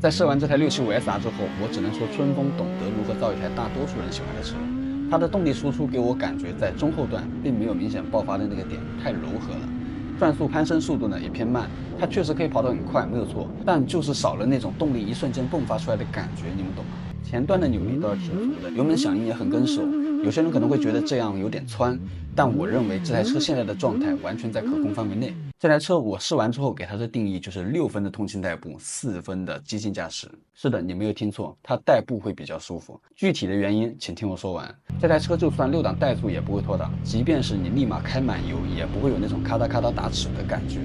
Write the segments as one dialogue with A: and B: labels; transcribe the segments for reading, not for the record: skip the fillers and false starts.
A: 在试完这台675SR 之后，我只能说春风懂得如何造一台大多数人喜欢的车。它的动力输出给我感觉在中后段并没有明显爆发的那个点，太柔和了。转速攀升速度呢也偏慢，它确实可以跑得很快，没有错，但就是少了那种动力一瞬间迸发出来的感觉，你们懂吗？前段的扭力倒是挺足的，油门响应也很跟手。有些人可能会觉得这样有点窜，但我认为这台车现在的状态完全在可控范围内。这台车我试完之后给它的定义就是6分的通勤代步，4分的激进驾驶。是的，你没有听错，它代步会比较舒服。具体的原因请听我说完。这台车就算6档怠速也不会脱档，即便是你立马开满油也不会有那种咔嗒咔嗒打齿的感觉。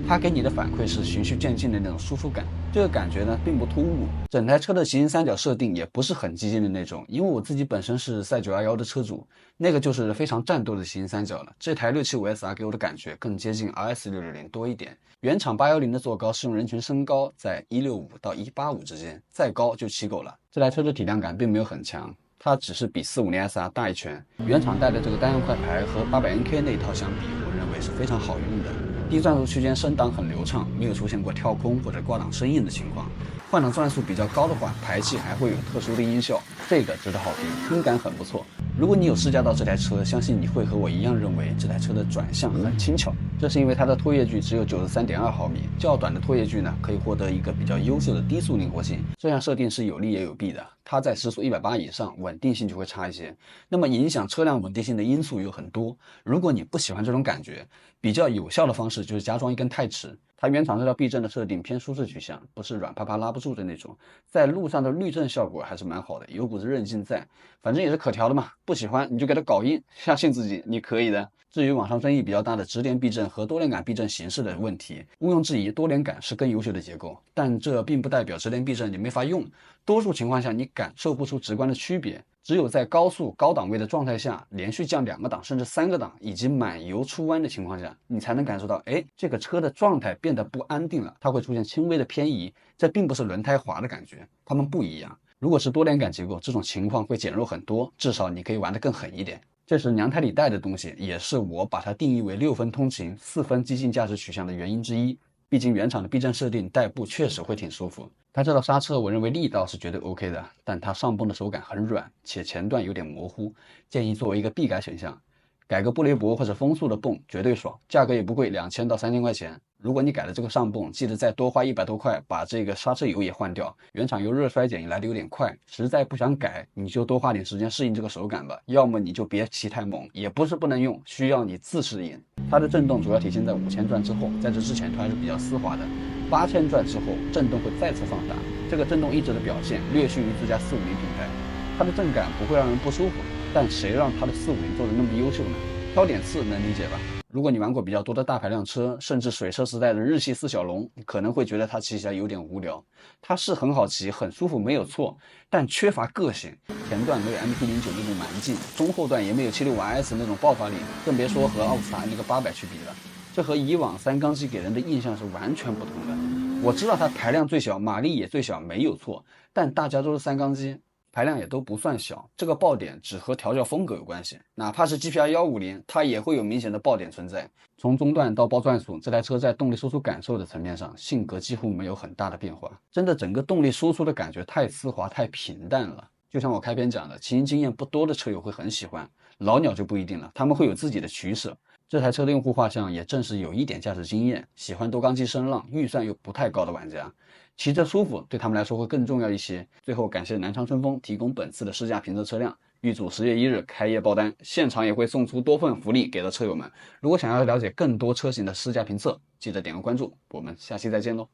A: 它给你的反馈是循序渐进的那种舒服感，这个感觉呢并不突兀。整台车的行星三角设定也不是很激进的那种，因为我自己本身是赛911的车主，那个就是非常战斗的行星三角了。这台675SR 给我的感觉更接近 RS660 多一点。原厂810的座高适用人群身高在165到185之间，再高就起狗了。这台车的体量感并没有很强，它只是比450SR 大一圈。原厂带的这个单向快排和800NK 那一套相比，我认为是非常好用的。低转速区间升档很流畅，没有出现过跳空或者挂档生硬的情况。换挡转速比较高的话，排气还会有特殊的音效，这个值得好评，听感很不错。如果你有试驾到这台车，相信你会和我一样认为这台车的转向很轻巧，这是因为它的拖曳距只有93.2毫米，较短的拖曳距呢可以获得一个比较优秀的低速灵活性。这样设定是有利也有弊的，它在时速180以上，稳定性就会差一些。那么影响车辆稳定性的因素有很多，如果你不喜欢这种感觉，比较有效的方式就是加装一根钛齿。它原厂这套避震的设定偏舒适取向，不是软趴趴拉不住的那种，在路上的滤震效果还是蛮好的，有股子韧劲在。反正也是可调的嘛，不喜欢你就给它搞硬，相信自己，你可以的。至于网上争议比较大的直连避震和多连杆避震形式的问题，毋庸置疑，多连杆是更优秀的结构，但这并不代表直连避震你没法用。多数情况下你感受不出直观的区别，只有在高速高档位的状态下，连续降2个档甚至3个档，以及满油出弯的情况下，你才能感受到，这个车的状态变得不安定了，它会出现轻微的偏移，这并不是轮胎滑的感觉，它们不一样。如果是多连杆结构，这种情况会减弱很多，至少你可以玩得更狠一点。这是娘胎里带的东西，也是我把它定义为6分通勤4分激进驾驶取向的原因之一。毕竟原厂的避震设定代步确实会挺舒服。它这套刹车我认为力道是绝对 OK 的，但它上泵的手感很软，且前段有点模糊，建议作为一个必改选项。改个布雷博或者风速的泵绝对爽，价格也不贵，2000到3000块钱。如果你改了这个上泵，记得再多花100多块把这个刹车油也换掉。原厂油热衰减也来得有点快，实在不想改，你就多花点时间适应这个手感吧。要么你就别骑太猛，也不是不能用，需要你自适应。它的震动主要体现在5000转之后，在这之前它还是比较丝滑的。8000转之后，震动会再次放大，这个震动一直的表现略逊于自家450品牌。它的震感不会让人不舒服，但谁让它的450做的那么优秀呢？挑点刺能理解吧？如果你玩过比较多的大排量车，甚至水车时代的日系4小龙，你可能会觉得它骑起来有点无聊。它是很好骑，很舒服，没有错，但缺乏个性。前段没有 MP09 那种蛮劲，中后段也没有765S 那种爆发力，更别说和奥斯塔那个800去比了。这和以往三缸机给人的印象是完全不同的。我知道它排量最小，马力也最小，没有错，但大家都是三缸机，排量也都不算小，这个爆点只和调教风格有关系，哪怕是 GPR 150，它也会有明显的爆点存在。从中段到爆转速，这台车在动力输出感受的层面上，性格几乎没有很大的变化，真的整个动力输出的感觉太丝滑太平淡了。就像我开篇讲的，骑行经验不多的车友会很喜欢，老鸟就不一定了，他们会有自己的取舍。这台车的用户画像也正是有一点驾驶经验，喜欢多缸机声浪，预算又不太高的玩家，骑着舒服对他们来说会更重要一些。最后感谢南昌春风提供本次的试驾评测车辆，预祝10月1日开业爆单，现场也会送出多份福利给到车友们。如果想要了解更多车型的试驾评测，记得点个关注，我们下期再见喽。